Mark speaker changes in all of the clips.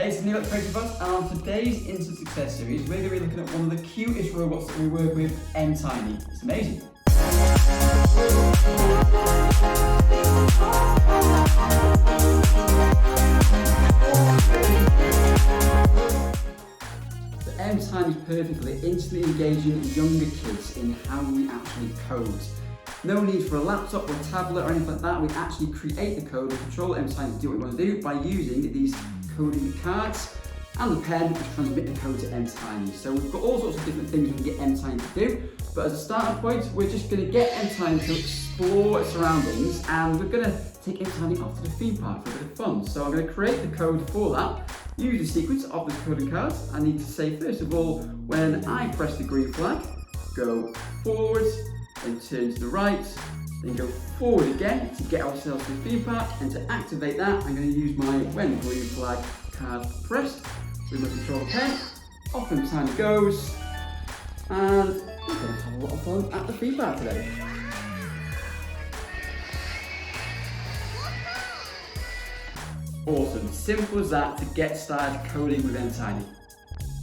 Speaker 1: it's Neil at Creative Buzz, and on today's Instant Success series, we're going to be looking at one of the cutest robots that we work with, mTiny. It's amazing. So mTiny is perfect for instantly engaging younger kids in how we actually code. No need for a laptop or a tablet or anything like that. We actually create the code and control mTiny to do what we want to do by using these coding cards and the pen to transmit the code to mTiny. So we've got all sorts of different things we can get mTiny to do, but as a starting point, we're just going to get mTiny to explore its surroundings, and we're going to take mTiny off to the theme park for a bit of fun. So I'm going to create the code for that. Use the sequence of the coding cards. I need to say, first of all, when I press the green flag, go forward, then turn to the right, then go forward again to get ourselves to the theme park, and to activate that I'm going to use my when green flag card pressed with my control pen. Off mTiny goes, and we're going to have a lot of fun at the theme park today. Awesome, simple as that to get started coding with mTiny.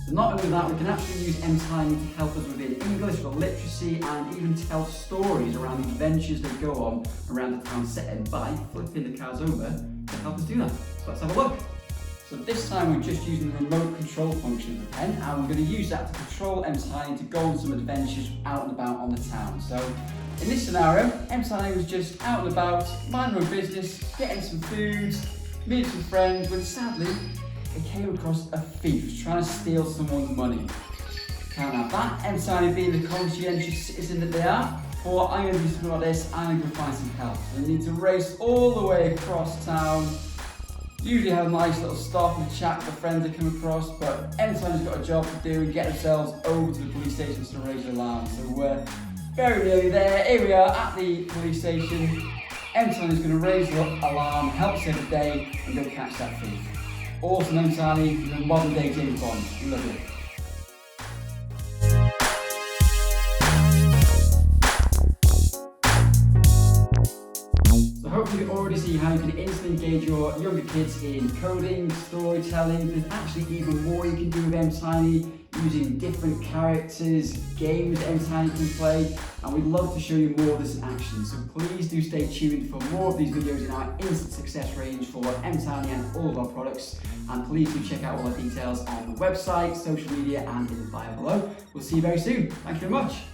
Speaker 1: Not only that, we can actually use mTiny to help us within English for literacy and even tell stories around the adventures that go on around the town setting by flipping the cards over to help us do that. So let's have a look. So this time we're just using the remote control function of the pen, and we're going to use that to control mTiny to go on some adventures out and about on the town. So in this scenario, mTiny was just out and about, minding her own business, getting some food, meeting some friends, when sadly they came across a thief trying to steal someone's money. Can't have that. mTiny, being the conscientious citizen that they are, thought, I'm going to do something like this, I'm going to find some help. So they need to race all the way across town. Usually have a nice little stop and chat with the friends they come across, but mTiny's got a job to do and get themselves over to the police station to raise the alarm. So we're very nearly there. Here we are at the police station. mTiny's going to raise the alarm, help save the day, and go catch that thief. Awesome mTiny, the modern day James Bond. Love it. So hopefully you already see how you can instantly engage your younger kids in coding, storytelling. There's actually even more you can do with mTiny, using different characters, games that mTiny can play, and we'd love to show you more of this in action. So please do stay tuned for more of these videos in our instant success range for mTiny and all of our products. And please do check out all our details on the website, social media, and in the bio below. We'll see you very soon. Thank you very much.